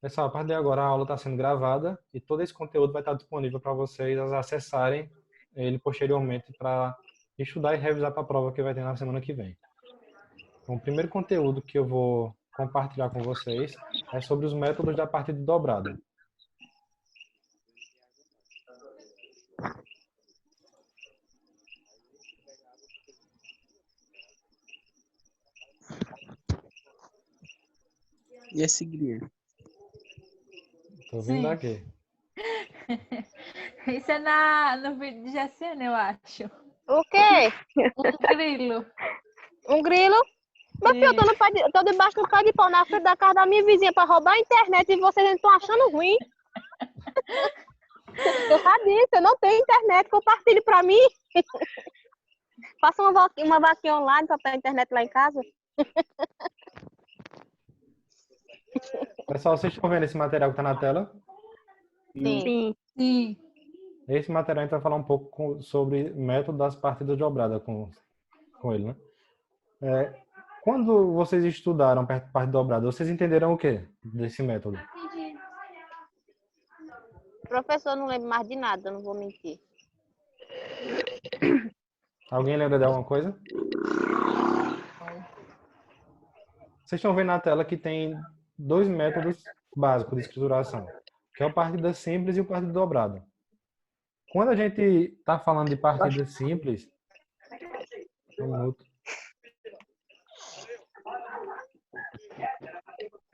Pessoal, a partir de agora a aula está sendo gravada e todo esse conteúdo vai estar disponível para vocês acessarem ele posteriormente para estudar e revisar para a prova que vai ter na semana que vem. Então, o primeiro conteúdo que eu vou compartilhar com vocês é sobre os métodos da partida dobrada. E a seguir? Tô vindo Sim. daqui. Isso é no vídeo de Jaciane, eu acho. O quê? Um grilo. Um grilo? Meu filho, eu tô debaixo do pé de pau na frente da casa da minha vizinha pra roubar a internet e vocês estão achando ruim. Eu já disse, eu não tenho internet, compartilhe pra mim. Faça uma vaquinha online pra ter internet lá em casa. Pessoal, vocês estão vendo esse material que está na tela? Sim. Sim. Esse material a gente vai falar um pouco sobre método das partidas dobradas com ele, né? Quando vocês estudaram partida dobrada, vocês entenderam o que desse método? Professor, não lembro mais de nada, não vou mentir. Alguém lembra de alguma coisa? Vocês estão vendo na tela que tem dois métodos básicos de escrituração, que é o partida simples e o partida dobrada. Quando a gente está falando de partida simples, um minuto.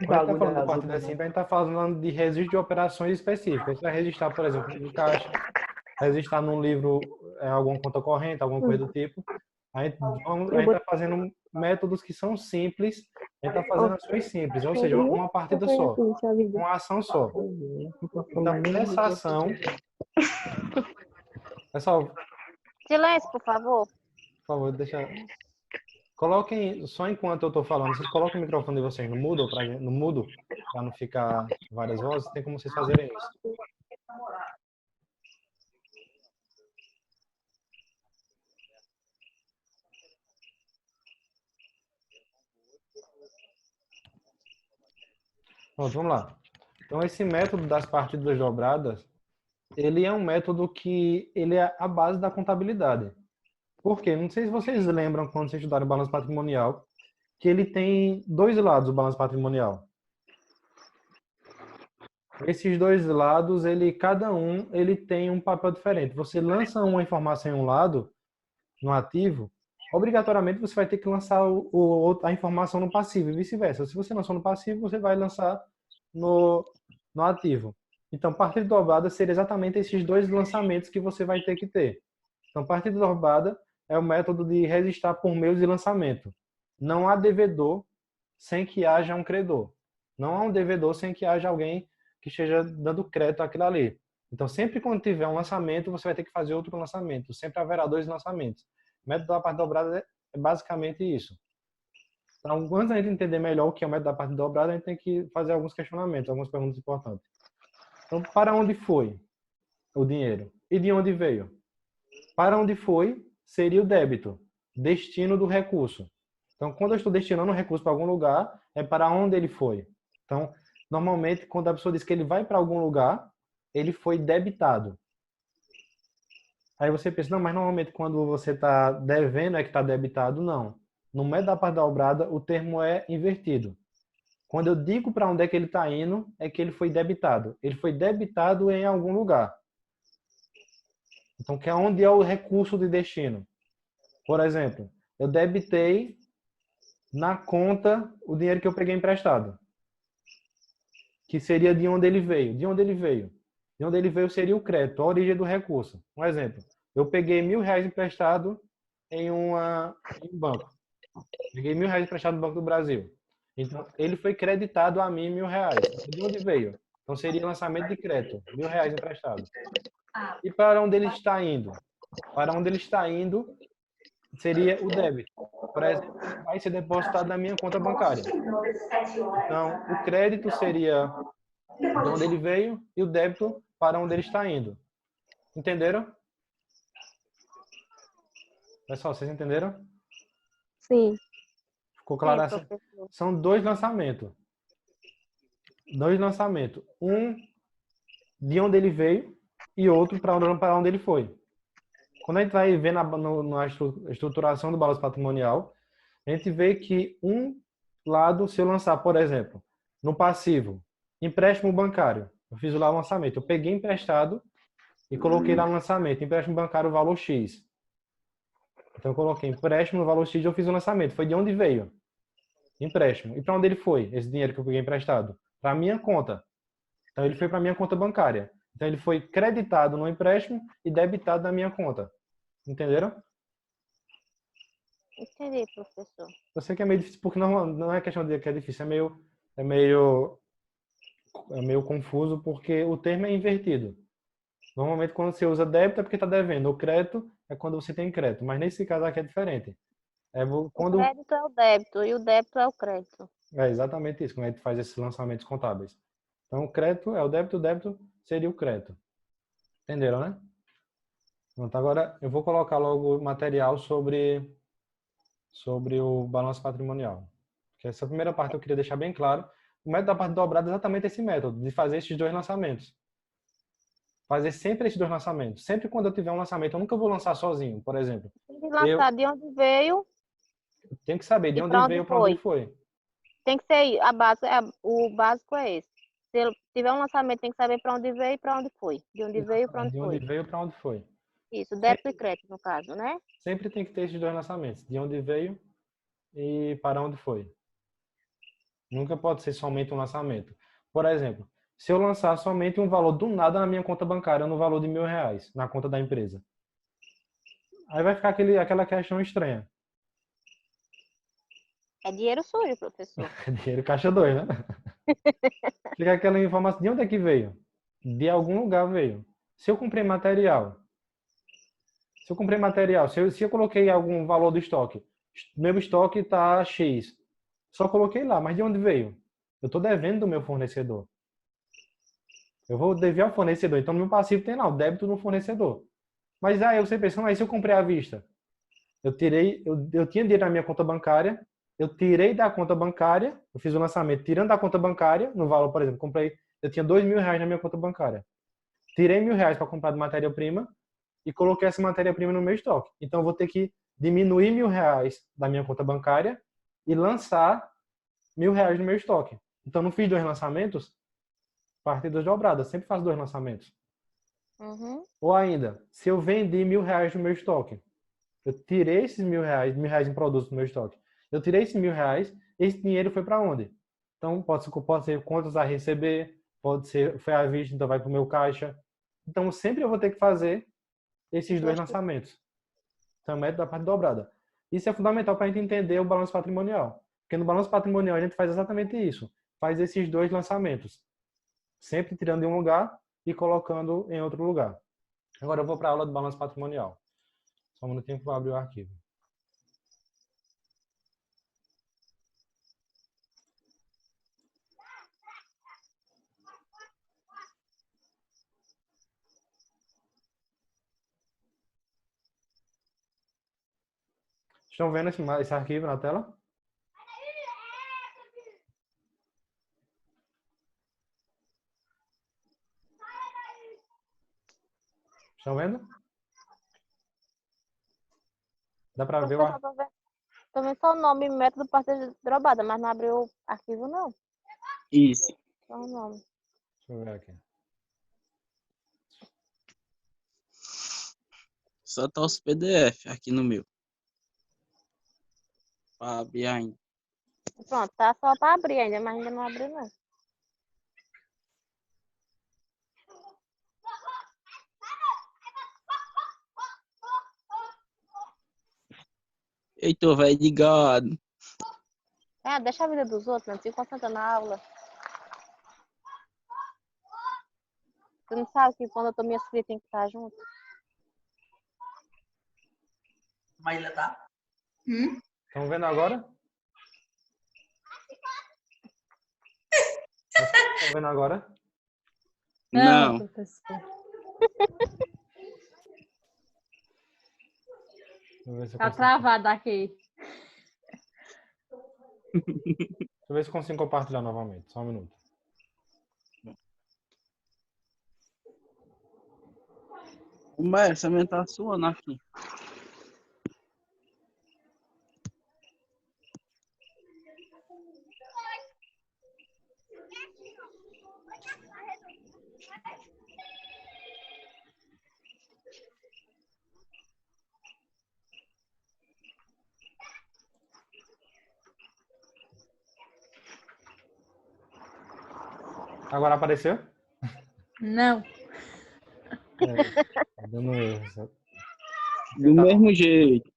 Quando a gente está falando de partida simples, a gente está falando de registro de operações específicas. Você vai registrar, por exemplo, em caixa, registrar num livro alguma conta corrente, alguma coisa do tipo. A gente está fazendo métodos que são simples, a gente está fazendo ações simples, ou seja, uma partida só, uma ação só. Então, nessa ação... Pessoal, Silêncio, por favor. por favor, deixa... Coloquem, só enquanto eu estou falando, vocês coloquem o microfone de vocês no mudo, para não ficar várias vozes, tem como vocês fazerem isso. Pronto, vamos lá. Então, esse método das partidas dobradas, ele é um método que ele é a base da contabilidade. Por quê? Não sei se vocês lembram, quando vocês estudaram o balanço patrimonial, que ele tem dois lados, o balanço patrimonial. Esses dois lados, cada um tem um papel diferente. Você lança uma informação em um lado, no ativo, obrigatoriamente você vai ter que lançar a informação no passivo e vice-versa. Se você lançou no passivo, você vai lançar no ativo. Então, partida dobrada seria exatamente esses dois lançamentos que você vai ter que ter. Então, partida dobrada é o método de registrar por meios de lançamento. Não há devedor sem que haja um credor. Não há um devedor sem que haja alguém que esteja dando crédito àquilo ali. Então, sempre quando tiver um lançamento, você vai ter que fazer outro lançamento. Sempre haverá dois lançamentos. O método da partida dobrada é basicamente isso. Então, antes da gente entender melhor o que é o método da partida dobrada, a gente tem que fazer alguns questionamentos, algumas perguntas importantes. Então, para onde foi o dinheiro? E de onde veio? Para onde foi seria o débito, destino do recurso. Então, quando eu estou destinando um recurso para algum lugar, é para onde ele foi. Então, normalmente, quando a pessoa diz que ele vai para algum lugar, ele foi debitado. Aí você pensa, não, mas normalmente quando você está devendo é que está debitado. Não. No método da partida dobrada, o termo é invertido. Quando eu digo para onde é que ele está indo, é que ele foi debitado. Ele foi debitado em algum lugar. Então, que é onde é o recurso de destino. Por exemplo, eu debitei na conta o dinheiro que eu peguei emprestado. Que seria de onde ele veio. De onde ele veio? De onde ele veio seria o crédito, a origem do recurso. Um exemplo. Eu peguei R$1.000 emprestado em um banco. Peguei R$1.000 emprestado no Banco do Brasil. Então, ele foi creditado a mim R$1.000. De onde veio? Então, seria lançamento de crédito. R$1.000 emprestado. E para onde ele está indo? Para onde ele está indo seria o débito. Por exemplo, vai ser depositado na minha conta bancária. Então, o crédito seria de onde ele veio e o débito para onde ele está indo. Entenderam? Pessoal, vocês entenderam? Sim. Ficou claro? Sim, professor. São dois lançamentos. dois lançamentos. Um de onde ele veio e outro para onde ele foi. Quando a gente vai ver na estruturação do balanço patrimonial, a gente vê que um lado, se eu lançar, por exemplo, no passivo, empréstimo bancário, eu fiz lá o lançamento, eu peguei emprestado e coloquei lá no lançamento, empréstimo bancário valor X. Então eu coloquei empréstimo no valor X, eu fiz o lançamento. Foi de onde veio? Empréstimo. E para onde ele foi? Esse dinheiro que eu peguei emprestado? Para a minha conta. Então ele foi para a minha conta bancária. Então ele foi creditado no empréstimo e debitado na minha conta. Entenderam? Entendi, professor. Eu sei que é meio difícil, porque não é questão de que é difícil, é meio confuso, porque o termo é invertido. Normalmente, quando você usa débito, é porque está devendo. O crédito é quando você tem crédito. Mas nesse caso aqui é diferente. O Quando... crédito é o débito e o débito é o crédito. É exatamente isso, quando a gente faz esses lançamentos contábeis. Então, o crédito é o débito seria o crédito. Entenderam, né? Pronto, agora eu vou colocar logo o material sobre o balanço patrimonial. Porque essa primeira parte eu queria deixar bem claro. O método da parte dobrada é exatamente esse método, de fazer esses dois lançamentos. Fazer sempre esses dois lançamentos. Sempre quando eu tiver um lançamento, eu nunca vou lançar sozinho, por exemplo. Tem que lançar de onde veio Eu tenho que saber de e onde para onde veio, para onde ele foi. Tem que ser a base, o básico é esse. Se ele tiver um lançamento, tem que saber para onde veio e para onde foi. De onde veio e para onde De foi. onde veio, para onde foi. Isso, débito e crédito, no caso, né? Sempre tem que ter esses dois lançamentos. De onde veio e para onde foi. Nunca pode ser somente um lançamento. Por exemplo, se eu lançar somente um valor do nada na minha conta bancária, no valor de R$ 1.000, na conta da empresa. Aí vai ficar aquela questão estranha. É dinheiro sujo, professor. Dinheiro caixa 2, né? Fica aquela informação, de onde é que veio? De algum lugar veio. Se eu comprei material, se eu coloquei algum valor do estoque, meu estoque está X, só coloquei lá, mas de onde veio? Eu estou devendo do meu fornecedor. Eu vou dever ao fornecedor, então no meu passivo tem lá o débito no fornecedor. Mas aí você pensa, mas se eu comprei à vista? Eu tinha dinheiro na minha conta bancária, eu tirei da conta bancária, eu fiz o lançamento tirando da conta bancária, no valor, por exemplo, eu tinha R$ 2.000 na minha conta bancária. Tirei R$ 1.000 para comprar de matéria-prima e coloquei essa matéria-prima no meu estoque. Então eu vou ter que diminuir R$ 1.000 da minha conta bancária e lançar R$ 1.000 no meu estoque. Então não fiz dois lançamentos, partidas dobradas, sempre faço dois lançamentos. Uhum. Ou ainda, se eu vendi R$ 1.000 no meu estoque, eu tirei esses R$ 1.000 em produtos do meu estoque. Eu tirei esses R$ 1.000, esse dinheiro foi para onde? Então, pode ser contas a receber, pode ser, foi à vista, então vai para o meu caixa. Então, sempre eu vou ter que fazer esses dois lançamentos. Então, é o método da parte dobrada. Isso é fundamental para a gente entender o balanço patrimonial. Porque no balanço patrimonial a gente faz exatamente isso. Faz esses dois lançamentos. Sempre tirando de um lugar e colocando em outro lugar. Agora eu vou para a aula de balanço patrimonial. Só um minutinho que eu vou abrir o arquivo. Estão vendo esse arquivo na tela? Estão vendo? Dá para ver o Professor, arquivo? tô vendo só o nome e método partida dobrada, mas não abriu o arquivo, não. Isso. Só o nome. Deixa eu ver aqui. Só tá os PDF aqui no meu. Pra abrir ainda. Pronto, tá só para abrir ainda, mas ainda não abriu, não. Eita, velho de gado. Deixa a vida dos outros, não se concentra na aula. Tu não sabe que quando eu tô minhas filhas tem que estar junto? Mas tá? Estão vendo agora? Estão vendo agora? Não. professor. Deixa eu ver se eu Tá consigo, travado aqui. deixa eu ver se eu consigo compartilhar novamente. Só um minuto. Começa, a minha tá suando aqui. Agora apareceu? Não. Tá dando erro. Do mesmo jeito.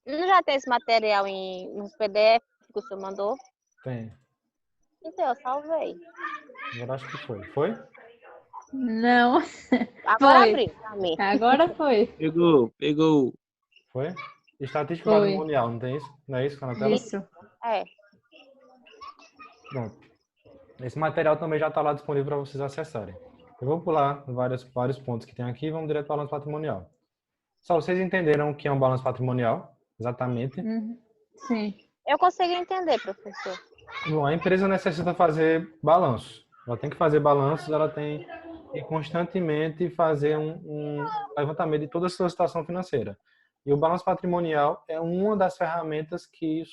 Não já tem esse material nos PDF que o senhor mandou? Tem. Então, eu salvei. Agora acho que foi. Foi? Não. Agora Foi. abriu pra mim. Agora foi. Pegou. Foi? Estatística Foi. patrimonial, não tem isso? Não é isso que tá na tela? Isso. É. Pronto. Esse material também já está lá disponível para vocês acessarem. Eu vou pular vários pontos que tem aqui e vamos direto para o balanço patrimonial. Só vocês entenderam o que é um balanço patrimonial? Exatamente. Uhum. Sim. Eu consegui entender, professor. Bom, a empresa necessita fazer balanços. Ela tem que fazer balanços, ela tem que constantemente fazer um levantamento de toda a sua situação financeira. E o balanço patrimonial é uma das ferramentas que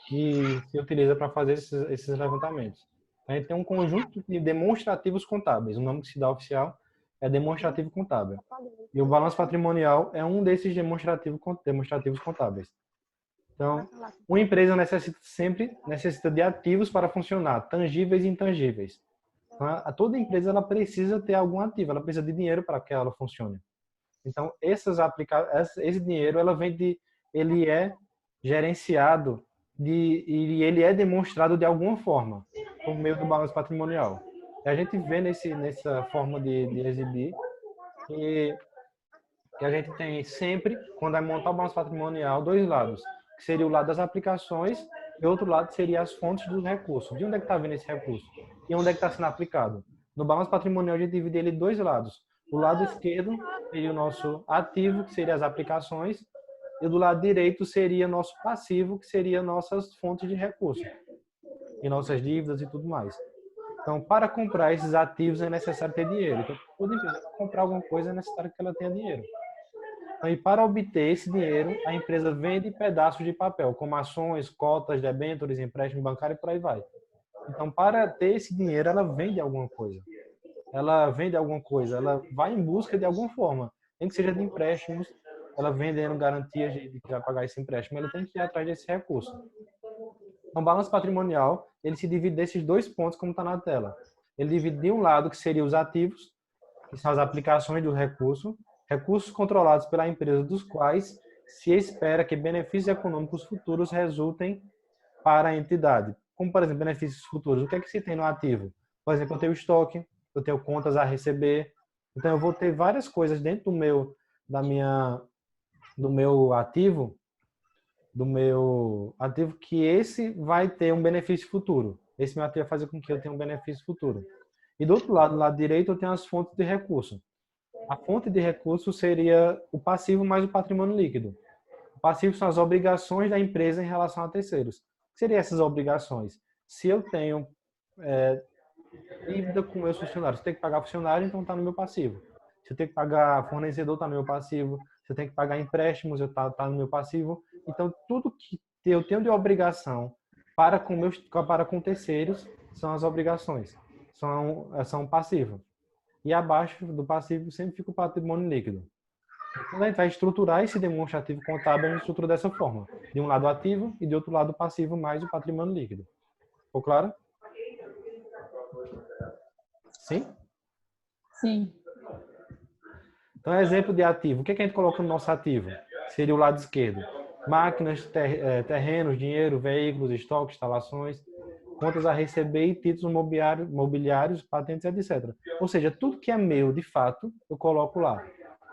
se utiliza para fazer esses levantamentos. A gente tem um conjunto de demonstrativos contábeis. O nome que se dá oficial é demonstrativo contábil. E o balanço patrimonial é um desses demonstrativos contábeis. Então, uma empresa necessita de ativos para funcionar, tangíveis e intangíveis. Então, toda empresa ela precisa ter algum ativo, ela precisa de dinheiro para que ela funcione. Então, esse dinheiro ele é gerenciado e ele é demonstrado de alguma forma por meio do balanço patrimonial. E a gente vê nessa forma de exibir que a gente tem sempre, quando vai montar o balanço patrimonial, dois lados, que seria o lado das aplicações e o outro lado seria as fontes dos recursos. De onde é que está vindo esse recurso? E onde é que está sendo aplicado? No balanço patrimonial, a gente divide ele em dois lados. O lado esquerdo seria o nosso ativo, que seria as aplicações, e do lado direito seria nosso passivo, que seria nossas fontes de recursos, e nossas dívidas e tudo mais. Então, para comprar esses ativos é necessário ter dinheiro. Então, toda empresa para comprar alguma coisa é necessário que ela tenha dinheiro. Então, e para obter esse dinheiro, a empresa vende pedaços de papel, como ações, cotas, debêntures, empréstimo bancário e por aí vai. Então, para ter esse dinheiro, ela vende alguma coisa. Ela vai em busca de alguma forma, nem que seja de empréstimos, ela vendendo garantias de que vai pagar esse empréstimo, ela tem que ir atrás desse recurso. Então, o balanço patrimonial, ele se divide desses dois pontos, como está na tela. Ele divide de um lado, que seria os ativos, que são as aplicações do recurso, recursos controlados pela empresa, dos quais se espera que benefícios econômicos futuros resultem para a entidade. Como, por exemplo, benefícios futuros. O que é que se tem no ativo? Por exemplo, eu tenho estoque, eu tenho contas a receber. Então, eu vou ter várias coisas dentro do meu ativo, que esse vai ter um benefício futuro. Esse meu ativo vai fazer com que eu tenha um benefício futuro. E do outro lado, do lado direito, eu tenho as fontes de recurso. A fonte de recurso seria o passivo mais o patrimônio líquido. O passivo são as obrigações da empresa em relação a terceiros. O que seriam essas obrigações? Se eu tenho dívida com meus funcionários, se eu tenho que pagar funcionário, então está no meu passivo. Se eu tenho que pagar fornecedor, está no meu passivo. Se eu tenho que pagar empréstimos, está no meu passivo. Então, tudo que eu tenho de obrigação para com terceiros são as obrigações. São passivo. E abaixo do passivo sempre fica o patrimônio líquido. Quando a gente vai estruturar esse demonstrativo contábil, a gente estrutura dessa forma. De um lado ativo e de outro lado passivo mais o patrimônio líquido. Ficou claro? Sim? Sim. Então, exemplo de ativo. O que a gente coloca no nosso ativo? Seria o lado esquerdo. Máquinas, terrenos, dinheiro, veículos, estoques, instalações, contas a receber e títulos mobiliários, patentes, etc. Ou seja, tudo que é meu, de fato, eu coloco lá.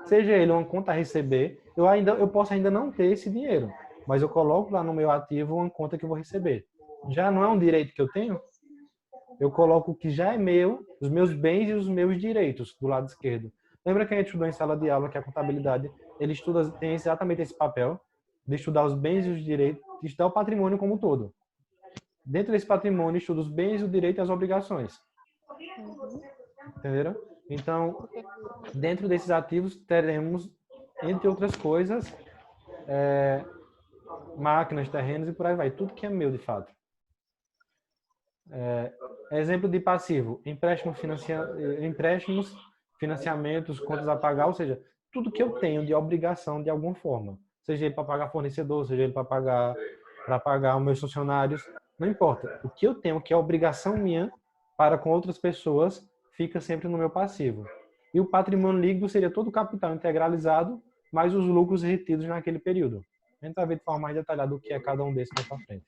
Seja ele uma conta a receber, eu posso ainda não ter esse dinheiro, mas eu coloco lá no meu ativo uma conta que eu vou receber. Já não é um direito que eu tenho? Eu coloco o que já é meu, os meus bens e os meus direitos, do lado esquerdo. Lembra que a gente estudou em sala de aula que a contabilidade tem exatamente esse papel de estudar os bens e os direitos, de estudar o patrimônio como um todo. Dentro desse patrimônio, estuda os bens, o direito e as obrigações. Entenderam? Então, dentro desses ativos, teremos, entre outras coisas, máquinas, terrenos e por aí vai. Tudo que é meu, de fato. Exemplo de passivo, empréstimos, financiamentos, contas a pagar, ou seja, tudo que eu tenho de obrigação de alguma forma. Seja ele para pagar fornecedor, seja ele para pagar os meus funcionários, não importa. O que eu tenho, que é obrigação minha para com outras pessoas, fica sempre no meu passivo. E o patrimônio líquido seria todo o capital integralizado, mais os lucros retidos naquele período. A gente vai ver de forma mais detalhada o que é cada um desses mais para frente.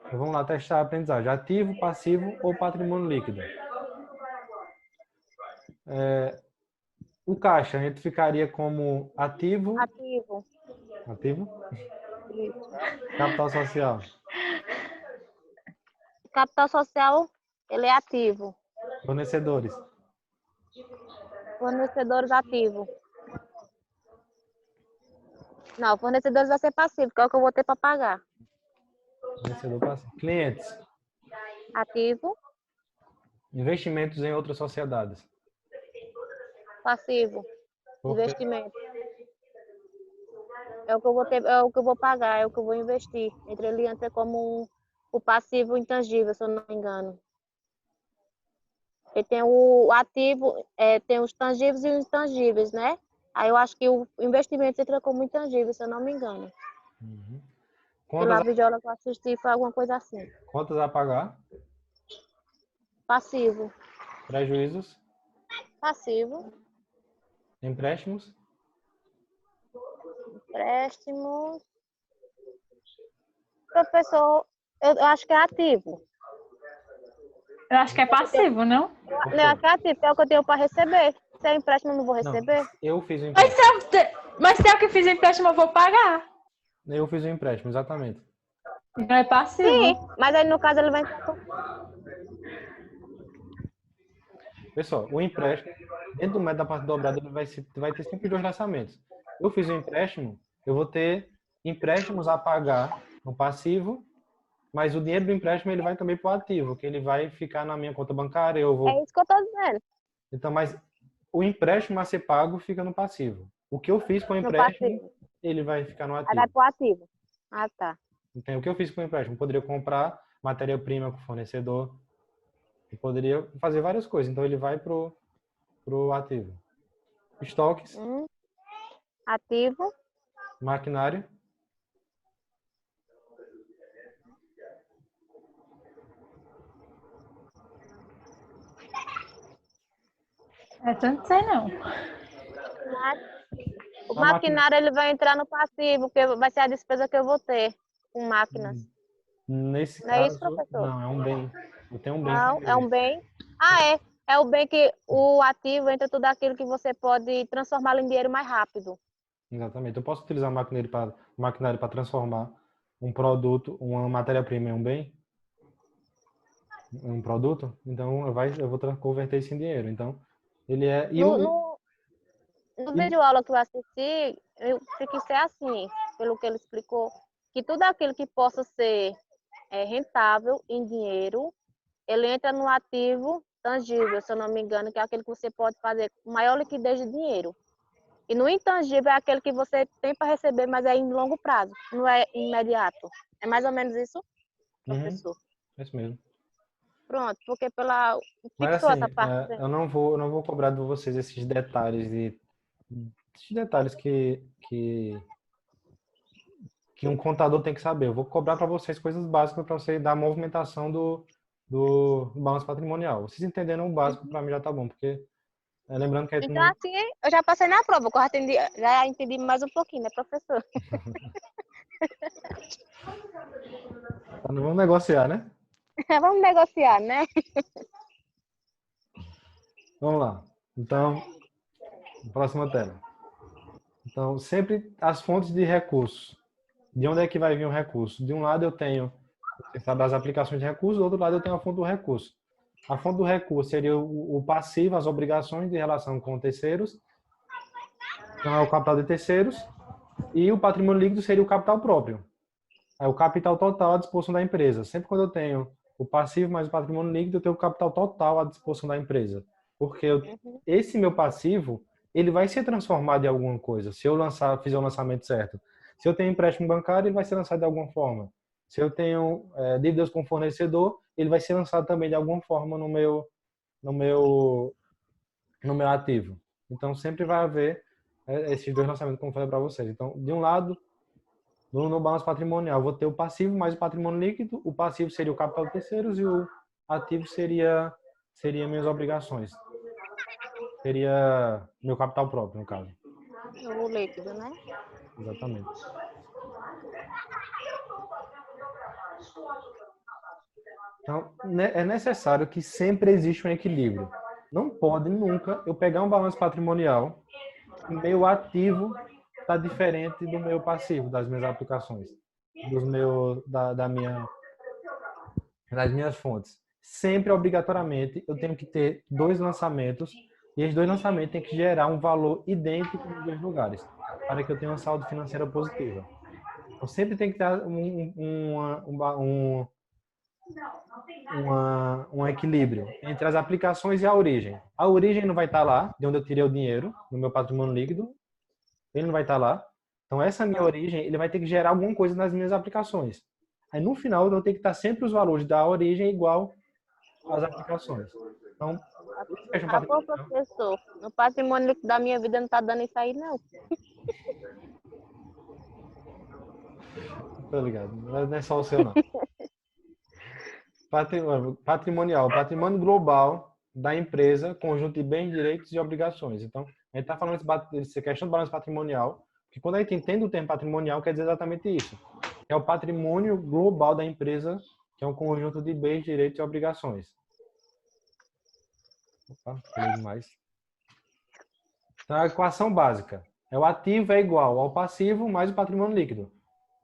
Então, vamos lá testar a aprendizagem. Ativo, passivo ou patrimônio líquido? O caixa, a gente ficaria como ativo. Ativo. Ativo? Isso. Capital social. Capital social, ele é ativo. Fornecedores. Fornecedores ativo. Não, fornecedores vai ser passivo, que é o que eu vou ter para pagar. Fornecedor passivo. Clientes. Ativo, Investimentos em outras sociedades. passivo, Por quê? investimento. É o que eu vou ter, é o que eu vou pagar, é o que eu vou investir. Ele entra como o passivo intangível, se eu não me engano. Ele tem o ativo, tem os tangíveis e os intangíveis, né? Aí eu acho que o investimento entra como intangível, se eu não me engano. Uhum. Pela videoaula que eu assisti, foi alguma coisa assim. Contas a pagar. Passivo. Prejuízos. Passivo. Empréstimos. Empréstimos. Professor, eu acho que é ativo. Eu acho que é passivo, não? Não, é ativo, é o que eu tenho para receber. Se é empréstimo, eu não vou receber. Não, eu fiz o Mas empréstimo. se eu que fiz empréstimo, eu vou pagar. Eu fiz o empréstimo, exatamente. Não é passivo. Sim, mas aí no caso ele vai... Pessoal, o empréstimo, dentro do método da parte dobrada, ele vai ter sempre dois lançamentos. Eu fiz o empréstimo, eu vou ter empréstimos a pagar no passivo, mas o dinheiro do empréstimo ele vai também para o ativo, que ele vai ficar na minha conta bancária, eu vou... É isso que eu tô dizendo. Então, mas o empréstimo a ser pago fica no passivo. O que eu fiz com o No empréstimo, passivo. ele vai ficar no Aí vai ativo. pro ativo. Ah, tá. Então, o que eu fiz com o empréstimo? Eu poderia comprar matéria-prima com o fornecedor, eu poderia fazer várias coisas. Então, ele vai pro ativo. Estoques, Ativo. maquinário, Essa eu não sei, não. O maquinário ele vai entrar no passivo, que vai ser a despesa que eu vou ter com máquinas. Nesse Não é caso, isso, professor? não, é um bem. Eu tenho um bem. Não, é um bem. Ah, é. É o bem que o ativo entra tudo aquilo que você pode transformá-lo em dinheiro mais rápido. Exatamente. Eu posso utilizar maquinário para transformar um produto, uma matéria-prima em um bem? Um produto? Então, eu vou converter isso em dinheiro. Então, ele é... No vídeo aula que eu assisti, eu fiquei ser assim, pelo que ele explicou, que tudo aquilo que possa ser rentável em dinheiro, ele entra no ativo tangível, se eu não me engano, que é aquele que você pode fazer com maior liquidez de dinheiro. E no intangível é aquele que você tem para receber, mas é em longo prazo, não é imediato. É mais ou menos isso, professor? É isso mesmo. Pronto, porque Mas fixou assim, essa parte. eu não vou cobrar de vocês esses detalhes que um contador tem que saber. Eu vou cobrar para vocês coisas básicas para você dar a movimentação do balanço patrimonial. Vocês entenderam o básico, para mim já tá bom, porque lembrando que a gente Então, assim, eu já passei na prova, que eu já entendi mais um pouquinho, né, professor? não vamos negociar, né? Vamos negociar, né? Vamos lá. Então, próxima tela. Então, sempre as fontes de recursos. De onde é que vai vir o recurso? De um lado eu tenho, você sabe, as aplicações de recursos, do outro lado eu tenho a fonte do recurso. A fonte do recurso seria o passivo, as obrigações de relação com terceiros, então é o capital de terceiros, e o patrimônio líquido seria o capital próprio. É o capital total à disposição da empresa. Sempre quando eu tenho o passivo mais o patrimônio líquido, eu tenho o capital total à disposição da empresa. Porque esse meu passivo, ele vai ser transformado em alguma coisa, se eu fizer o lançamento certo. Se eu tenho empréstimo bancário, ele vai ser lançado de alguma forma. Se eu tenho dívidas com fornecedor, ele vai ser lançado também de alguma forma no meu ativo. Então, sempre vai haver esses dois lançamentos, como eu falei para vocês. Então, de um lado, no balanço patrimonial, eu vou ter o passivo mais o patrimônio líquido. O passivo seria o capital de terceiros e o ativo seria minhas obrigações. Seria meu capital próprio, no caso. O líquido, né? Exatamente. Então, é necessário que sempre exista um equilíbrio. Não pode nunca eu pegar um balanço patrimonial e meu ativo está diferente do meu passivo, das minhas aplicações, das minhas fontes. Sempre, obrigatoriamente, eu tenho que ter dois lançamentos e esses dois lançamentos têm que gerar um valor idêntico nos dois lugares, para que eu tenha uma saúde financeira positiva. Então, sempre tem que ter um equilíbrio entre as aplicações e a origem. A origem não vai estar lá, de onde eu tirei o dinheiro, no meu patrimônio líquido, ele não vai estar lá. Então, essa minha origem, ele vai ter que gerar alguma coisa nas minhas aplicações. Aí, no final, eu vou ter que estar sempre os valores da origem igual às aplicações. Então, Pô, professor, no patrimônio líquido da minha vida não está dando isso aí, não. tô ligado. Não é só o seu, não. Patrimonial, patrimônio global da empresa, conjunto de bens, direitos e obrigações. Então, a gente está falando dessa questão do balanço patrimonial, que quando a gente entende o termo patrimonial, quer dizer exatamente isso. É o patrimônio global da empresa, que é um conjunto de bens, direitos e obrigações. Opa, falei demais. Então, a equação básica é o ativo é igual ao passivo mais o patrimônio líquido.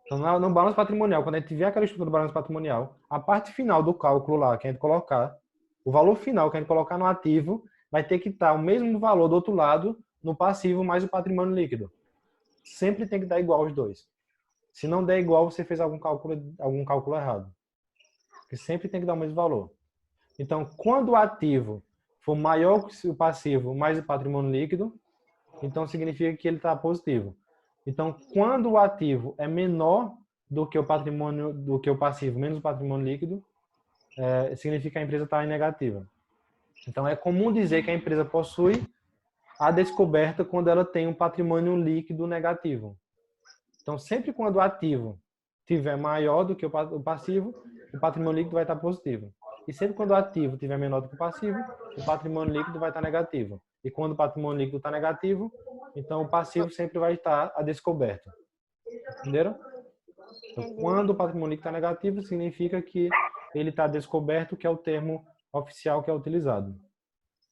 Então, no balanço patrimonial, quando a gente tiver aquela estrutura do balanço patrimonial, a parte final do cálculo lá que a gente colocar, o valor final que a gente colocar no ativo, vai ter que estar o mesmo valor do outro lado no passivo mais o patrimônio líquido. Sempre tem que dar igual os dois. Se não der igual, você fez algum cálculo errado. Porque sempre tem que dar o mesmo valor. Então, quando o ativo for maior que o passivo mais o patrimônio líquido, então significa que ele está positivo. Então, quando o ativo é menor do que o passivo menos o patrimônio líquido, significa que a empresa está em negativa. Então, é comum dizer que a empresa possui a descoberta quando ela tem um patrimônio líquido negativo. Então, sempre quando o ativo tiver maior do que o passivo, o patrimônio líquido vai estar positivo. E sempre quando o ativo tiver menor do que o passivo, o patrimônio líquido vai estar negativo. E quando o patrimônio líquido está negativo, então o passivo sempre vai estar a descoberto. Entenderam? Então, quando o patrimônio líquido está negativo, significa que ele está descoberto, que é o termo oficial que é utilizado.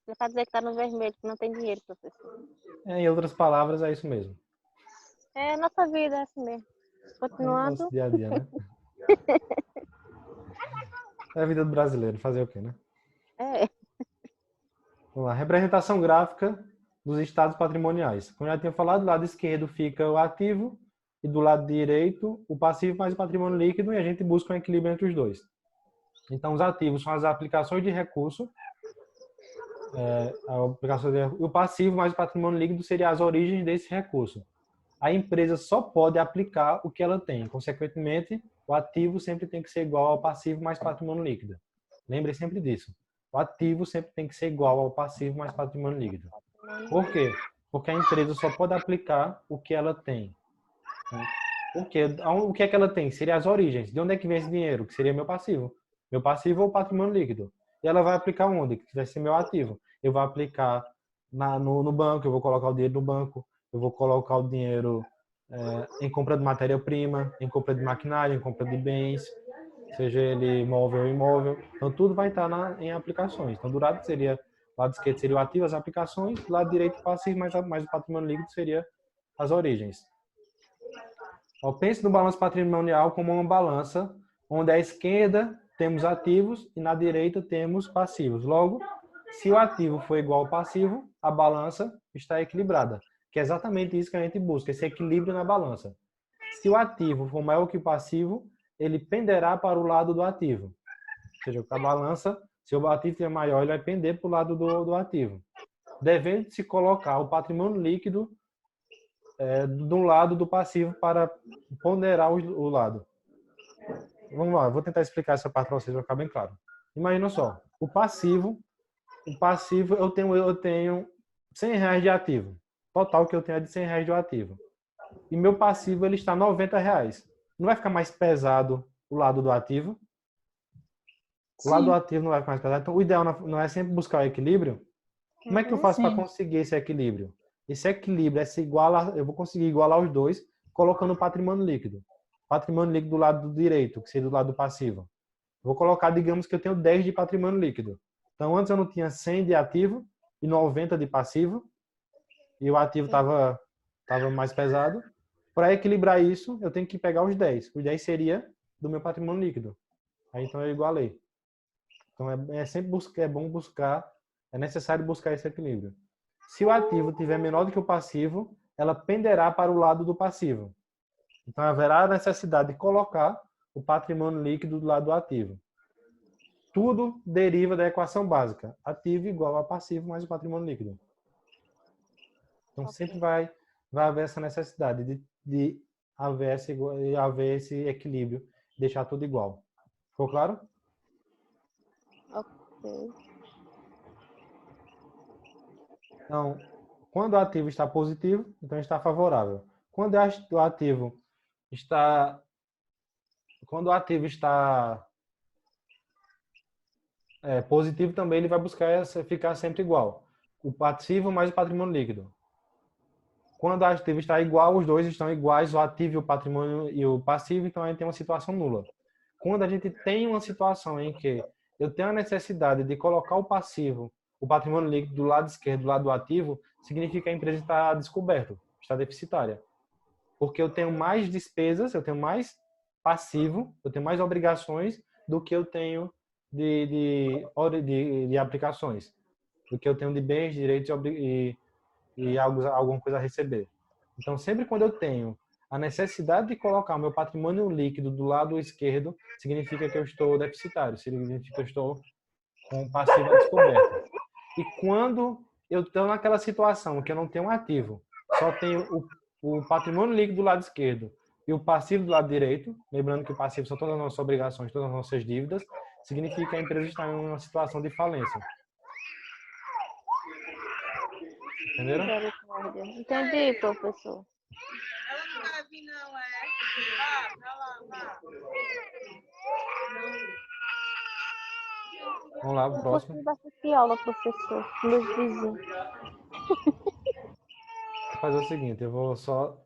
Você vai dizer que está no vermelho, que não tem dinheiro, professor. Em outras palavras, é isso mesmo. É, nossa vida é assim mesmo. Continuando. Nosso dia a dia, né? É a vida do brasileiro, fazer o quê, né? É. Vamos lá. Representação gráfica dos estados patrimoniais. Como eu já tinha falado, do lado esquerdo fica o ativo e do lado direito o passivo mais o patrimônio líquido, e a gente busca um equilíbrio entre os dois. Então, os ativos são as aplicações de recurso, e o passivo mais o patrimônio líquido seria as origens desse recurso. A empresa só pode aplicar o que ela tem. Consequentemente, o ativo sempre tem que ser igual ao passivo mais patrimônio líquido. Lembre sempre disso. O ativo sempre tem que ser igual ao passivo mais patrimônio líquido. Por quê? Porque a empresa só pode aplicar o que ela tem. Porque o que é que ela tem? Seria as origens. De onde é que vem esse dinheiro? Que seria meu passivo. Meu passivo ou patrimônio líquido. E ela vai aplicar onde? Que vai ser meu ativo. Eu vou aplicar no banco, eu vou colocar o dinheiro no banco, eu vou colocar o dinheiro em compra de matéria-prima, em compra de maquinário, em compra de bens, seja ele móvel ou imóvel. Então, tudo vai estar em aplicações. Então, do lado esquerdo seria o ativo, as aplicações, do lado direito o passivo, mais o patrimônio líquido seria as origens. Pense no balanço patrimonial como uma balança, onde à esquerda temos ativos e na direita temos passivos. Logo, se o ativo for igual ao passivo, a balança está equilibrada, que é exatamente isso que a gente busca, esse equilíbrio na balança. Se o ativo for maior que o passivo, ele penderá para o lado do ativo. seja, a balança, se o ativo é maior, ele vai pender para o lado do ativo. Devendo se colocar o patrimônio líquido do lado do passivo para ponderar o lado. Vamos lá, vou tentar explicar essa parte para vocês, vai ficar bem claro. Imagina só, o passivo eu tenho R$100 de ativo. Total que eu tenho é de R$100 de ativo. E meu passivo ele está R$90. Não vai ficar mais pesado o lado do ativo? O lado do ativo não vai ficar mais pesado. Então, o ideal não é sempre buscar o equilíbrio? Como é que eu faço para conseguir esse equilíbrio? Esse equilíbrio eu vou conseguir igualar os dois colocando o patrimônio líquido. Patrimônio líquido do lado do direito, que seria do lado do passivo. Vou colocar, digamos que eu tenho 10 de patrimônio líquido. Então, antes eu não tinha 100 de ativo e 90 de passivo. E o ativo estava mais pesado. Para equilibrar isso, eu tenho que pegar os 10. Os 10 seria do meu patrimônio líquido. Aí, então, eu igualei. Então, é necessário buscar esse equilíbrio. Se o ativo tiver menor do que o passivo, ela penderá para o lado do passivo. Então, haverá a necessidade de colocar o patrimônio líquido do lado do ativo. Tudo deriva da equação básica. Ativo igual a passivo mais o patrimônio líquido. Então, sempre vai haver essa necessidade de haver esse equilíbrio, deixar tudo igual. Ficou claro? Ok. Então, quando o ativo está positivo, então está favorável. Quando o ativo está positivo, também ele vai buscar ficar sempre igual. O passivo mais o patrimônio líquido. Quando o ativo está igual, os dois estão iguais, o ativo, o patrimônio e o passivo, então a gente tem uma situação nula. Quando a gente tem uma situação em que eu tenho a necessidade de colocar o passivo, o patrimônio líquido do lado esquerdo, do lado do ativo, significa que a empresa está descoberta, está deficitária. Porque eu tenho mais despesas, eu tenho mais passivo, eu tenho mais obrigações do que eu tenho de aplicações, do que eu tenho de bens, direitos e alguma coisa a receber. Então, sempre quando eu tenho a necessidade de colocar o meu patrimônio líquido do lado esquerdo, significa que eu estou deficitário, significa que eu estou com passivo descoberto. E quando eu estou naquela situação que eu não tenho um ativo, só tenho o patrimônio líquido do lado esquerdo e o passivo do lado direito, lembrando que o passivo são todas as nossas obrigações, todas as nossas dívidas, significa que a empresa está em uma situação de falência. Entenderam? Entendi, professor. Ela não vai vir, não, é? Vá. Vamos lá, o próximo. Eu vou assistir aula, professor. Meus vizinhos. Vou fazer o seguinte, eu vou só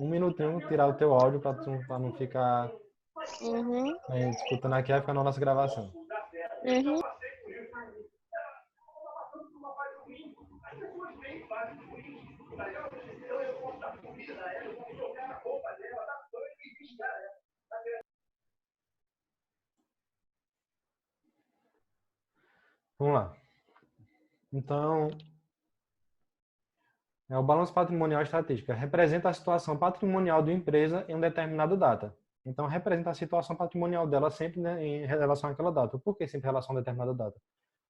um minutinho tirar o teu áudio para não ficar disputando aqui, vai ficar na nossa gravação. Vamos lá. Então, o balanço patrimonial estatística representa a situação patrimonial de uma empresa em uma determinada data. Então, representa a situação patrimonial dela sempre, né, em relação àquela data. Por que sempre em relação a determinada data?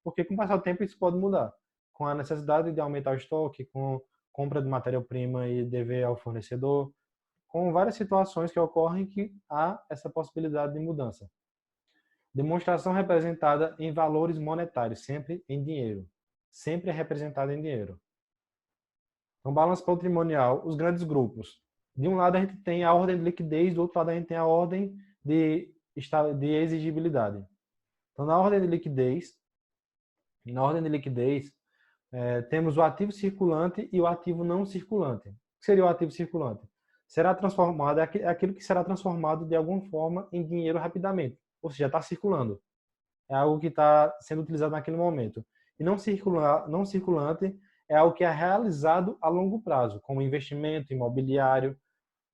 Porque com o passar do tempo isso pode mudar. Com a necessidade de aumentar o estoque, com compra de matéria-prima e dever ao fornecedor, com várias situações que ocorrem que há essa possibilidade de mudança. Demonstração representada em valores monetários, sempre em dinheiro. Sempre é representada em dinheiro. Então, balanço patrimonial, os grandes grupos. De um lado a gente tem a ordem de liquidez, do outro lado a gente tem a ordem de exigibilidade. Então, na ordem de liquidez, temos o ativo circulante e o ativo não circulante. O que seria o ativo circulante? Será transformado, é aquilo que será transformado de alguma forma em dinheiro rapidamente. Ou seja, está circulando. É algo que está sendo utilizado naquele momento. E não circulante é algo que é realizado a longo prazo, como investimento imobiliário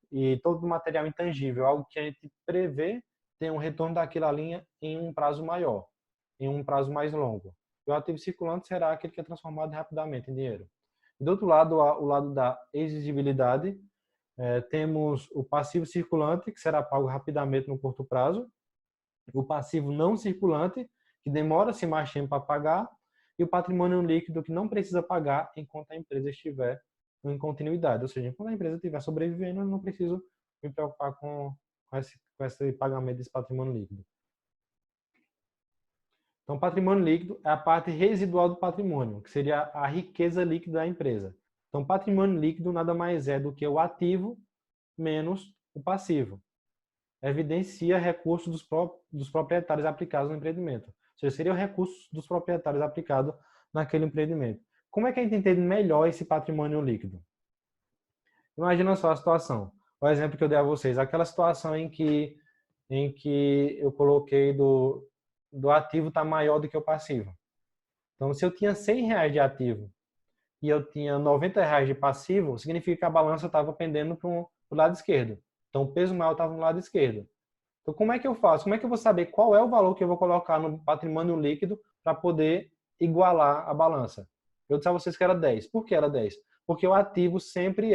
e todo o material intangível, algo que a gente prevê ter um retorno daquela linha em um prazo maior, em um prazo mais longo. E o ativo circulante será aquele que é transformado rapidamente em dinheiro. E do outro lado, o lado da exigibilidade, temos o passivo circulante, que será pago rapidamente no curto prazo, o passivo não circulante, que demora-se mais tempo para pagar, e o patrimônio líquido, que não precisa pagar enquanto a empresa estiver em continuidade. Ou seja, enquanto a empresa estiver sobrevivendo, eu não preciso me preocupar com esse pagamento desse patrimônio líquido. Então, patrimônio líquido é a parte residual do patrimônio, que seria a riqueza líquida da empresa. Então, patrimônio líquido nada mais é do que o ativo menos o passivo. Evidencia recursos dos proprietários aplicados no empreendimento. Ou seja, seria o recurso dos proprietários aplicado naquele empreendimento. Como é que a gente entende melhor esse patrimônio líquido? Imagina só a situação. O exemplo que eu dei a vocês, aquela situação em que eu coloquei do ativo está maior do que o passivo. Então, se eu tinha R$100 de ativo e eu tinha R$90 de passivo, significa que a balança estava pendendo para o lado esquerdo. Então, o peso maior estava no lado esquerdo. Então, como é que eu faço? Como é que eu vou saber qual é o valor que eu vou colocar no patrimônio líquido para poder igualar a balança? Eu disse a vocês que era 10. Por que era 10? Porque o ativo sempre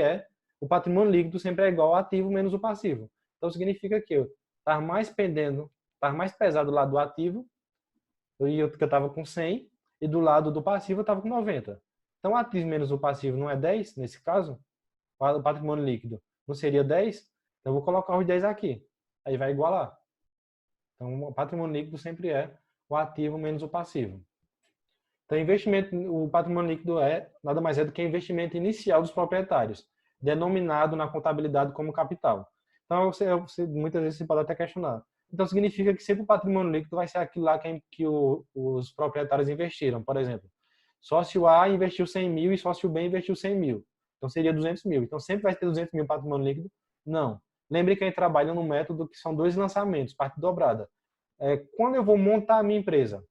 o patrimônio líquido sempre é igual ao ativo menos o passivo. Então, significa que eu estava mais pesado do lado do ativo, que eu estava com 100, e do lado do passivo eu estava com 90. Então, o ativo menos o passivo não é 10, nesse caso? O patrimônio líquido não seria 10? Então, eu vou colocar os 10 aqui. Aí vai igualar. Então, o patrimônio líquido sempre é o ativo menos o passivo. Então, o patrimônio líquido nada mais é do que o investimento inicial dos proprietários, denominado na contabilidade como capital. Então, muitas vezes você pode até questionar. Então, significa que sempre o patrimônio líquido vai ser aquilo lá que os proprietários investiram. Por exemplo, sócio A investiu 100 mil e sócio B investiu 100 mil. Então, seria 200 mil. Então, sempre vai ter 200 mil patrimônio líquido? Não. Lembre que a gente trabalha num método que são 2 lançamentos, parte dobrada. Quando eu vou montar a minha empresa,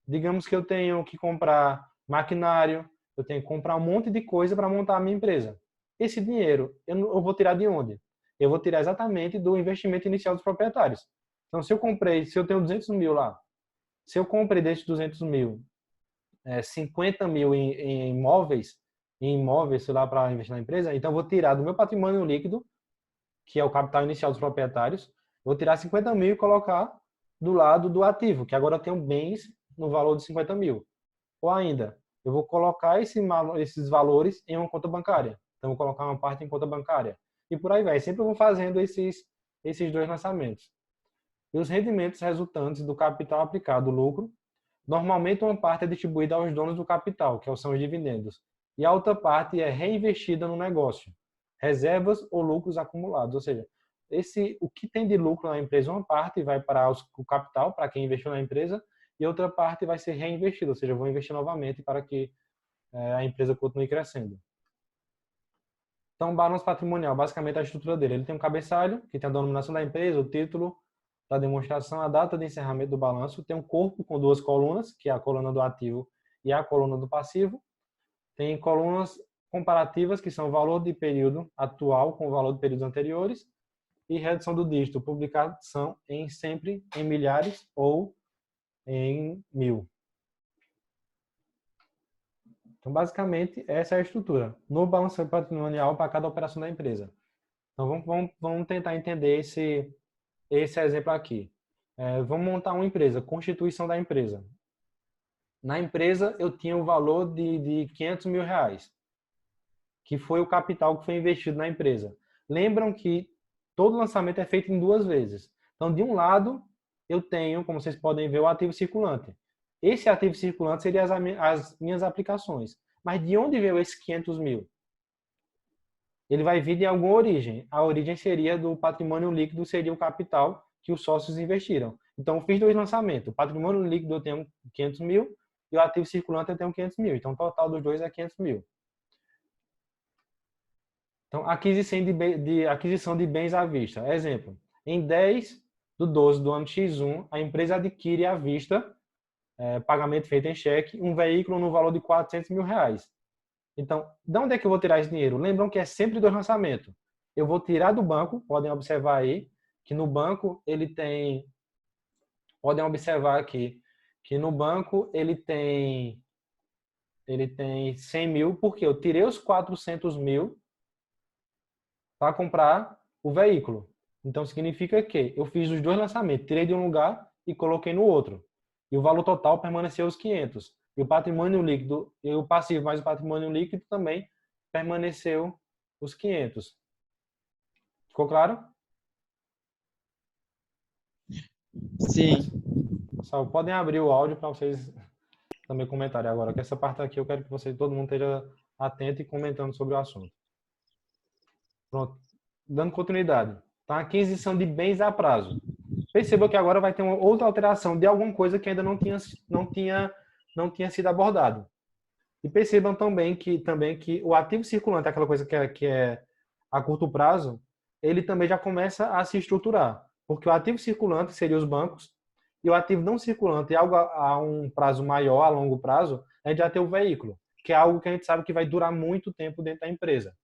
digamos que eu tenho que comprar maquinário, eu tenho que comprar um monte de coisa para montar a minha empresa. Esse dinheiro, eu vou tirar de onde? Eu vou tirar exatamente do investimento inicial dos proprietários. Então, se eu tenho 200 mil lá, se eu comprei desses 200 mil, 50 mil em imóveis, sei lá, para investir na empresa, então eu vou tirar do meu patrimônio líquido, que é o capital inicial dos proprietários, vou tirar 50 mil e colocar do lado do ativo, que agora eu tenho bens no valor de 50 mil. Ou ainda, eu vou colocar esses valores em uma conta bancária. Então, eu vou colocar uma parte em conta bancária. E por aí vai. Sempre eu vou fazendo esses 2 lançamentos. E os rendimentos resultantes do capital aplicado, o lucro, normalmente uma parte é distribuída aos donos do capital, que são os dividendos. E a outra parte é reinvestida no negócio. Reservas ou lucros acumulados. Ou seja, o que tem de lucro na empresa, uma parte vai para o capital, para quem investiu na empresa, e outra parte vai ser reinvestida, ou seja, eu vou investir novamente para que a empresa continue crescendo. Então, o balanço patrimonial, basicamente a estrutura dele. Ele tem um cabeçalho, que tem a denominação da empresa, o título da demonstração, a data de encerramento do balanço. Tem um corpo com 2 colunas, que é a coluna do ativo e a coluna do passivo. Tem colunas comparativas, que são o valor de período atual com o valor de períodos anteriores. E redução do dígito, publicação sempre em milhares ou em 1000. Então, basicamente, essa é a estrutura no balanço patrimonial para cada operação da empresa. Então, vamos tentar entender esse exemplo aqui. Vamos montar uma empresa, constituição da empresa. Na empresa, eu tinha um valor de 500 mil reais, que foi o capital que foi investido na empresa. Lembram que todo lançamento é feito em 2 vezes. Então, de um lado, eu tenho, como vocês podem ver, o ativo circulante. Esse ativo circulante seria as minhas aplicações. Mas de onde veio esses 500 mil? Ele vai vir de alguma origem. A origem seria do patrimônio líquido, seria o capital que os sócios investiram. Então, eu fiz 2 lançamentos. O patrimônio líquido eu tenho 500 mil e o ativo circulante eu tenho 500 mil. Então, o total dos 2 é 500 mil. Então, aquisição de bens à vista. Exemplo, em 10/12 do ano X1, a empresa adquire à vista, pagamento feito em cheque, um veículo no valor de 400 mil reais. Então, de onde é que eu vou tirar esse dinheiro? Lembram que é sempre 2 lançamentos. Eu vou tirar do banco, podem observar aí, que no banco ele tem... Podem observar aqui, que no banco ele tem 100 mil, porque eu tirei os 400 mil para comprar o veículo. Então, significa que eu fiz os 2 lançamentos. Tirei de um lugar e coloquei no outro. E o valor total permaneceu os 500. E o patrimônio líquido, e o passivo mais o patrimônio líquido também permaneceu os 500. Ficou claro? Sim. Pessoal, podem abrir o áudio para vocês também comentarem agora, que essa parte aqui eu quero que vocês, todo mundo esteja atento e comentando sobre o assunto. Pronto. Dando continuidade. Tá? Aquisição de bens a prazo. Perceba que agora vai ter uma outra alteração de alguma coisa que ainda não tinha sido abordado. E percebam também que o ativo circulante, aquela coisa que é a curto prazo, ele também já começa a se estruturar. Porque o ativo circulante seria os bancos, e o ativo não circulante, algo a um prazo maior, a longo prazo, a gente já tem o veículo, que é algo que a gente sabe que vai durar muito tempo dentro da empresa.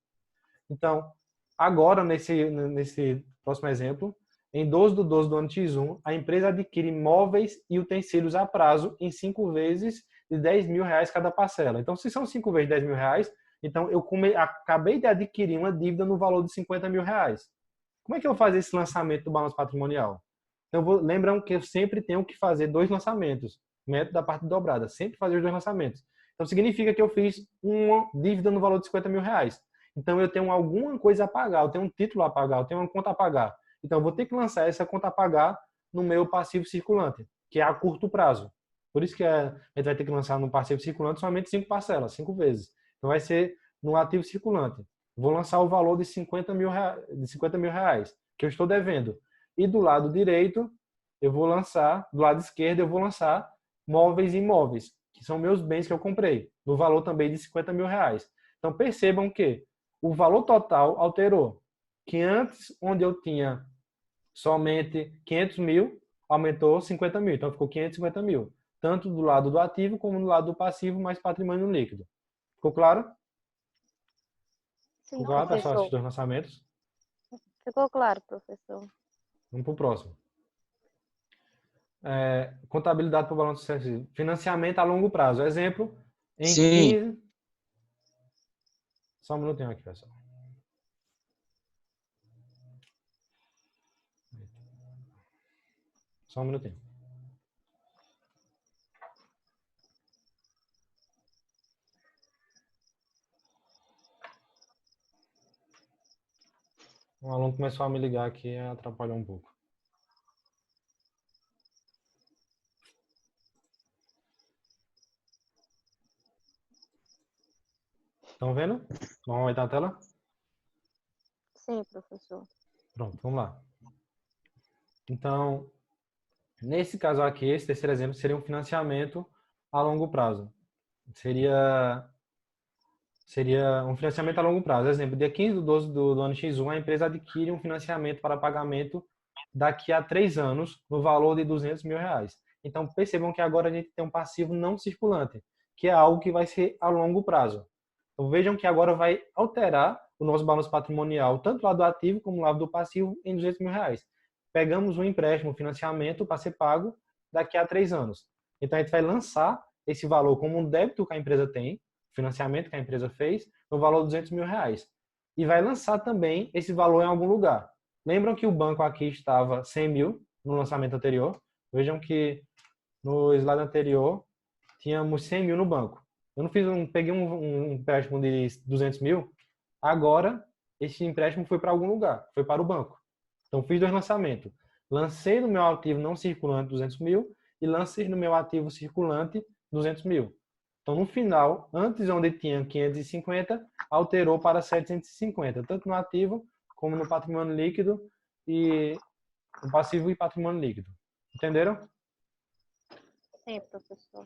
Então, agora, nesse próximo exemplo, em 12/12 do ano X1, a empresa adquire imóveis e utensílios a prazo em 5 vezes de R$ 10.000 cada parcela. Então, se são 5 vezes de R$ 10.000, então eu acabei de adquirir uma dívida no valor de R$ 50.000. Como é que eu faço esse lançamento do balanço patrimonial? Então, lembram que eu sempre tenho que fazer 2 lançamentos. Método da parte dobrada. Sempre fazer os 2 lançamentos. Então, significa que eu fiz uma dívida no valor de R$ 50.000. Então, eu tenho alguma coisa a pagar. Eu tenho um título a pagar. Eu tenho uma conta a pagar. Então, eu vou ter que lançar essa conta a pagar no meu passivo circulante, que é a curto prazo. Por isso que a gente vai ter que lançar no passivo circulante somente 5 parcelas, 5 vezes. Então, vai ser no ativo circulante. Vou lançar o valor de R$ 50.000 que eu estou devendo. E do lado direito, eu vou lançar, do lado esquerdo, eu vou lançar móveis e imóveis, que são meus bens que eu comprei, no valor também de R$ 50.000. Então, percebam que o valor total alterou. Que antes, onde eu tinha somente 500 mil, aumentou 50 mil. Então, ficou 550 mil. Tanto do lado do ativo, como do lado do passivo, mais patrimônio líquido. Ficou claro? Sim, Ficou claro, pessoal, esses professor. 2 lançamentos? Ficou claro, professor. Vamos para o próximo. Contabilidade para o balanço sucessivo. Financiamento a longo prazo. Exemplo, em Sim. 15... Só um minutinho aqui, pessoal. Só um minutinho. Um aluno começou a me ligar aqui e atrapalhou um pouco. Estão vendo? Vamos aumentar a tela? Sim, professor. Pronto, vamos lá. Então, nesse caso aqui, esse terceiro exemplo seria um financiamento a longo prazo. Seria um financiamento a longo prazo. Exemplo, dia 15/12 do ano X1, a empresa adquire um financiamento para pagamento daqui a 3 anos, no valor de R$ 200.000. Então, percebam que agora a gente tem um passivo não circulante, que é algo que vai ser a longo prazo. Então, vejam que agora vai alterar o nosso balanço patrimonial, tanto do lado do ativo como do lado do passivo, em R$ 200.000. Pegamos um empréstimo, um financiamento para ser pago daqui a 3 anos. Então, a gente vai lançar esse valor como um débito que a empresa tem, financiamento que a empresa fez, no valor de R$ 200.000. E vai lançar também esse valor em algum lugar. Lembram que o banco aqui estava 100 mil no lançamento anterior? Vejam que no slide anterior tínhamos 100 mil no banco. Eu não peguei um empréstimo de 200 mil. Agora, esse empréstimo foi para algum lugar, foi para o banco. Então, fiz 2 lançamentos. Lancei no meu ativo não circulante 200 mil e lancei no meu ativo circulante 200 mil. Então, no final, antes onde tinha 550, alterou para 750, tanto no ativo como no patrimônio líquido e no passivo e patrimônio líquido. Entenderam? Sim, professor.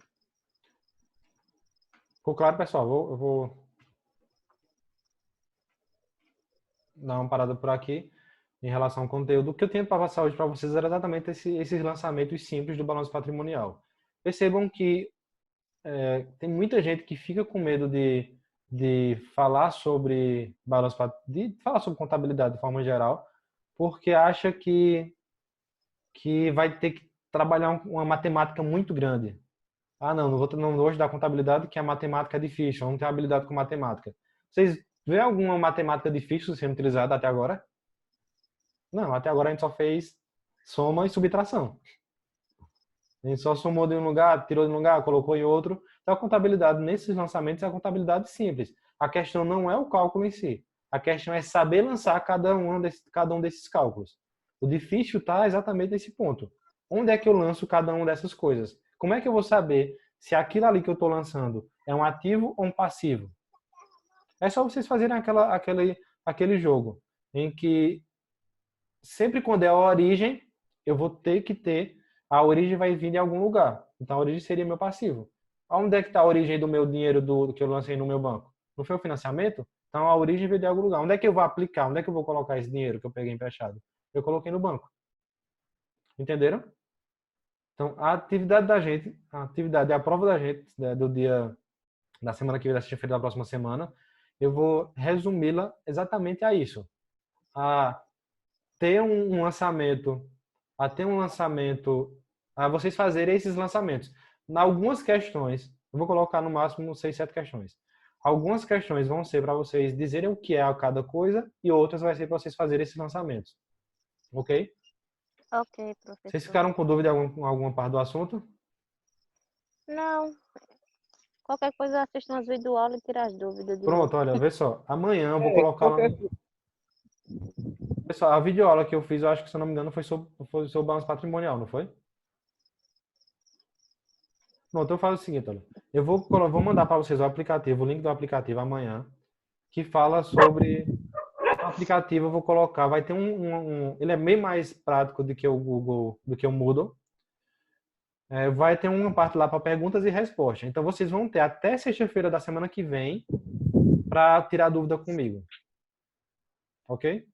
Ficou claro, pessoal? Eu vou dar uma parada por aqui em relação ao conteúdo. O que eu tinha para passar hoje para vocês era exatamente esses lançamentos simples do balanço patrimonial. Percebam que tem muita gente que fica com medo de falar sobre balanço, de falar sobre contabilidade de forma geral, porque acha que vai ter que trabalhar uma matemática muito grande. Ah, não vou estudar contabilidade, que a matemática é difícil, eu não tenho habilidade com matemática. Vocês vê alguma matemática difícil sendo utilizada até agora? Não, até agora a gente só fez soma e subtração. A gente só somou de um lugar, tirou de um lugar, colocou em outro. Então, a contabilidade nesses lançamentos é a contabilidade simples. A questão não é o cálculo em si. A questão é saber lançar cada um desses cálculos. O difícil está exatamente nesse ponto. Onde é que eu lanço cada uma dessas coisas? Como é que eu vou saber se aquilo ali que eu estou lançando é um ativo ou um passivo? É só vocês fazerem aquele jogo em que sempre quando é a origem, eu vou ter que ter, a origem vai vir de algum lugar. Então a origem seria meu passivo. Onde é que está a origem do meu dinheiro que eu lancei no meu banco? Não foi o financiamento? Então a origem veio de algum lugar. Onde é que eu vou aplicar? Onde é que eu vou colocar esse dinheiro que eu peguei emprestado? Eu coloquei no banco. Entenderam? Então a atividade da gente, a prova da gente, do dia da semana que vem, da sexta-feira da próxima semana, eu vou resumi-la exatamente a isso. A ter um lançamento, a vocês fazerem esses lançamentos. Em algumas questões, eu vou colocar no máximo 6, 7 questões. Algumas questões vão ser para vocês dizerem o que é cada coisa e outras vai ser para vocês fazerem esses lançamentos. Ok? Ok, professor. Vocês ficaram com dúvida em alguma parte do assunto? Não. Qualquer coisa, assista umas videoaulas e tira as dúvidas de Pronto, novo. olha, vê só. Amanhã eu vou colocar lá no... Pessoal, a videoaula que eu fiz, eu acho que, se eu não me engano, foi sobre balanço patrimonial, não foi? Não, então eu faço o seguinte, olha. Eu vou mandar para vocês o link do aplicativo amanhã, que fala sobre o aplicativo. Eu vou colocar, vai ter ele é bem mais prático do que o Google, do que o Moodle. Vai ter uma parte lá para perguntas e respostas. Então vocês vão ter até sexta-feira da semana que vem para tirar dúvida comigo. Ok?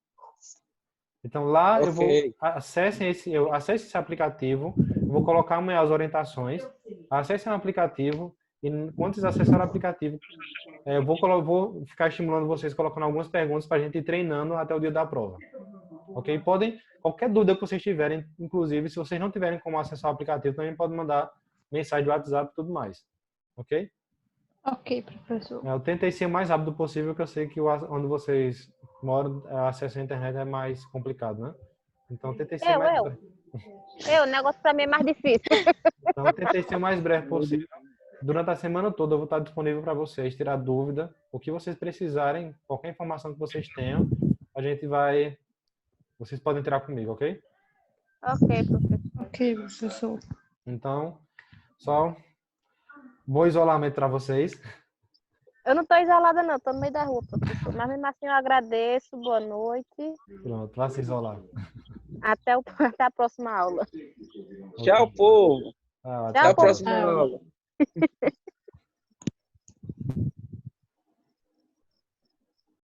Então lá eu vou acessem esse aplicativo, eu vou colocar amanhã as orientações, acessem o aplicativo e quando vocês acessarem o aplicativo, eu vou ficar estimulando vocês colocando algumas perguntas para a gente ir treinando até o dia da prova. Ok? Qualquer dúvida que vocês tiverem, inclusive se vocês não tiverem como acessar o aplicativo, também podem mandar mensagem do WhatsApp e tudo mais. Ok? Ok, professor. Eu tentei ser o mais rápido possível, que eu sei que onde vocês moram, acesso à internet é mais complicado, né? Então, tentei ser o negócio para mim é mais difícil. Então, tentei ser o mais breve possível. Durante a semana toda eu vou estar disponível para vocês, tirar dúvida, o que vocês precisarem, qualquer informação que vocês tenham, vocês podem tirar comigo, ok? Ok, professor. Ok, professor. Então, só bom isolamento para vocês. Eu não estou isolada, não. Estou no meio da rua, professor. Mas mesmo assim eu agradeço. Boa noite. Pronto, vá se isolar. Até a próxima aula. Tchau, povo. Tchau, Até a próxima aula.